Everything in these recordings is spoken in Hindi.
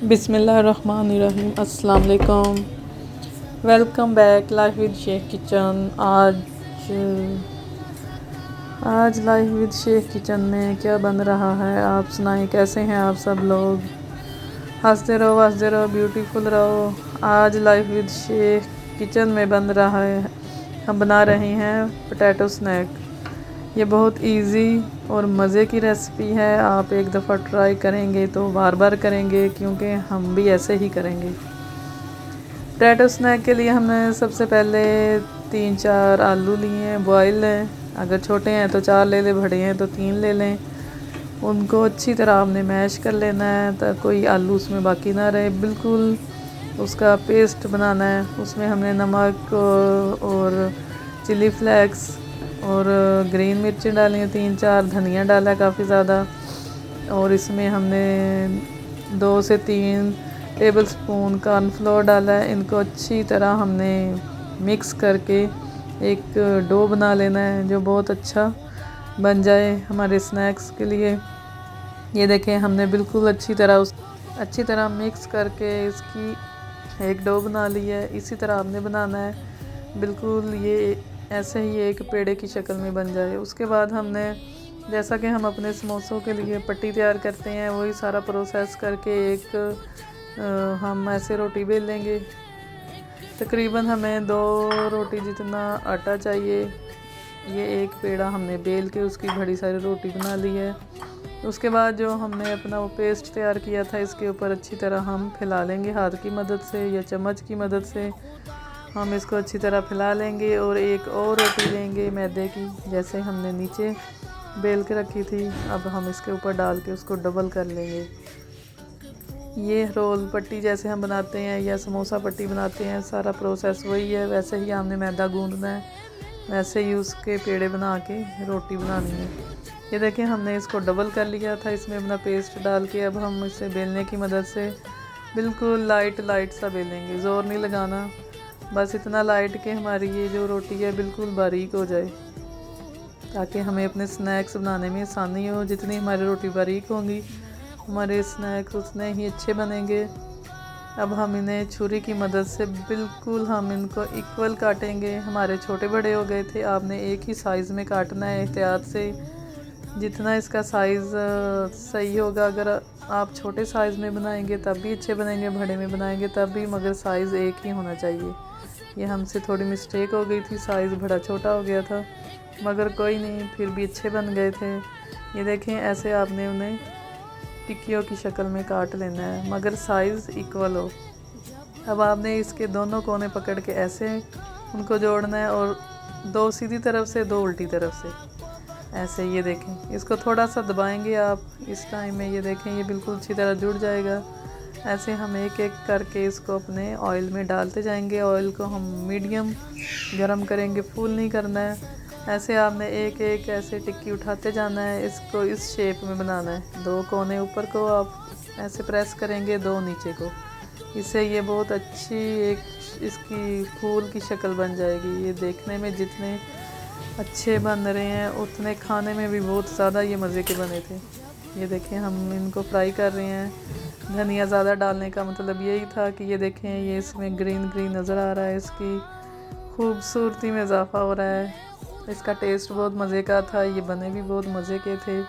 बिस्मिल्लाहिर्रहमानिर्रहीम। अस्सलाम वालेकुम। Welcome back life with Shaikh kitchen. आज लाइफ विद शेख किचन में क्या बन रहा है आप सुनाएं। कैसे हैं आप सब लोग? हंसते रहो ब्यूटीफुल रहो। आज लाइफ विद शेख किचन में बन रहा है, हम बना रहे हैं पोटैटो स्नैक। ये बहुत इजी और मज़े की रेसिपी है। आप एक दफ़ा ट्राई करेंगे तो बार बार करेंगे, क्योंकि हम भी ऐसे ही करेंगे। पोटैटो स्नैक के लिए हमने सबसे पहले 3-4 आलू लिए हैं, बॉयल हैं। अगर छोटे हैं तो 4 ले लें, बड़े हैं तो 3 ले लें। उनको अच्छी तरह आपने मैश कर लेना है ताकि कोई आलू उसमें बाकी ना रहे। बिल्कुल उसका पेस्ट बनाना है। उसमें हमने नमक और चिली फ्लेक्स और ग्रीन मिर्ची डाली हैं 3-4, धनिया डाला है काफ़ी ज़्यादा, और इसमें हमने 2 से 3 टेबलस्पून कॉर्नफ्लोर डाला है। इनको अच्छी तरह हमने मिक्स करके एक डो बना लेना है जो बहुत अच्छा बन जाए हमारे स्नैक्स के लिए। ये देखें, हमने बिल्कुल अच्छी तरह मिक्स करके इसकी एक डो बना ली है। इसी तरह आपने बनाना है, बिल्कुल ये ऐसे ही एक पेड़े की शक्ल में बन जाए। उसके बाद हमने, जैसा कि हम अपने समोसों के लिए पट्टी तैयार करते हैं, वही सारा प्रोसेस करके हम ऐसे रोटी बेल लेंगे। तकरीबन हमें 2 रोटी जितना आटा चाहिए। ये एक पेड़ा हमने बेल के उसकी बड़ी सारी रोटी बना ली है। उसके बाद जो हमने अपना वो पेस्ट तैयार किया था, इसके ऊपर अच्छी तरह हम फैला लेंगे हाथ की मदद से या चम्मच की मदद से। हम इसको अच्छी तरह फैला लेंगे और एक और रोटी लेंगे मैदे की, जैसे हमने नीचे बेल के रखी थी। अब हम इसके ऊपर डाल के उसको डबल कर लेंगे। ये रोल पट्टी जैसे हम बनाते हैं या समोसा पट्टी बनाते हैं, सारा प्रोसेस वही है। वैसे ही हमने मैदा गूंदना है, वैसे ही उसके पेड़े बना के रोटी बनानी है। ये देखें, हमने इसको डबल कर लिया था इसमें अपना पेस्ट डाल के। अब हम इसे बेलने की मदद से बिल्कुल लाइट सा बेलेंगे, ज़ोर नहीं लगाना, बस इतना लाइट कि हमारी ये जो रोटी है बिल्कुल बारीक हो जाए, ताकि हमें अपने स्नैक्स बनाने में आसानी हो। जितनी हमारी रोटी बारीक होंगी, हमारे स्नैक्स उतने ही अच्छे बनेंगे। अब हम इन्हें छुरी की मदद से बिल्कुल हम इनको इक्वल काटेंगे। हमारे छोटे बड़े हो गए थे, आपने एक ही साइज़ में काटना है एहतियात से। जितना इसका साइज़ सही होगा, अगर आप छोटे साइज़ में बनाएंगे तब भी अच्छे बनेंगे, बड़े में बनाएंगे तब भी, मगर साइज़ एक ही होना चाहिए। ये हमसे थोड़ी मिस्टेक हो गई थी, साइज़ बड़ा छोटा हो गया था, मगर कोई नहीं, फिर भी अच्छे बन गए थे। ये देखें, ऐसे आपने उन्हें टिक्कियों की शक्ल में काट लेना है, मगर साइज़ इक्वल हो। अब आपने इसके दोनों कोने पकड़ के ऐसे उनको जोड़ना है, और 2 सीधी तरफ से 2 उल्टी तरफ से ऐसे। ये देखें, इसको थोड़ा सा दबाएंगे आप इस टाइम में। ये देखें, ये बिल्कुल अच्छी तरह जुड़ जाएगा। ऐसे हम एक एक करके इसको अपने ऑयल में डालते जाएंगे। ऑयल को हम मीडियम गरम करेंगे, फुल नहीं करना है। ऐसे आपने एक एक ऐसे टिक्की उठाते जाना है। इसको इस शेप में बनाना है। 2 कोने ऊपर को आप ऐसे प्रेस करेंगे, 2 नीचे को। इससे ये बहुत अच्छी एक इसकी फूल की शक्ल बन जाएगी। ये देखने में जितने अच्छे बन रहे हैं, उतने खाने में भी बहुत ज़्यादा ये मज़े के बने थे। ये देखें, हम इनको फ्राई कर रहे हैं। धनिया ज़्यादा डालने का मतलब यही था कि ये देखें, ये इसमें ग्रीन नज़र आ रहा है, इसकी खूबसूरती में इजाफा हो रहा है। इसका टेस्ट बहुत मज़े का था, ये बने भी बहुत मज़े के थे।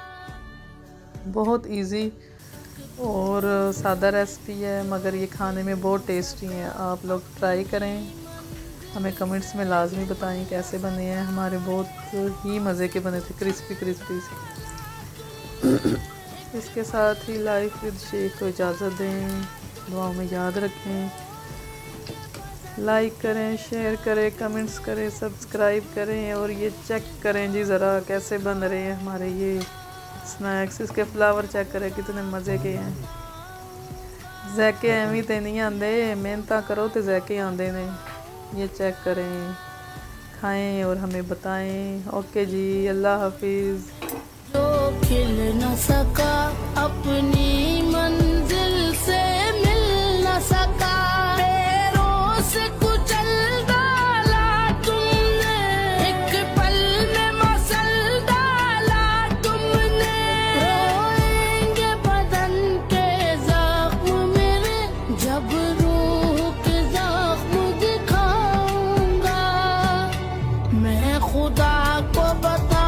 बहुत इजी और सादा रेसिपी है, मगर ये खाने में बहुत टेस्टी है। आप लोग ट्राई करें, हमें कमेंट्स में लाजमी बताएं कैसे बने हैं। हमारे बहुत ही मज़े के बने थे, क्रिस्पी से। इसके साथ ही लाइफ विद शेख को इजाज़त दें। दुआओं में याद रखें, लाइक करें, शेयर करें, कमेंट्स करें, सब्सक्राइब करें, और ये चेक करें जी ज़रा कैसे बन रहे हैं हमारे ये स्नैक्स। इसके फ्लावर चेक करें कितने मज़े के हैं। जैके एवं तो नहीं आते, मेहनत करो तो जैके आते ने। ये चेक करें, खाएं और हमें बताएं। ओके जी, अल्लाह हाफिज़। तो खिल न सका, अपनी मंजिल से मिल न सका, पैरों से कुचल डाला तुमने, एक पल में मसल डाला तुमने। रोएंगे बदन के जख्म मेरे, खुदा को बता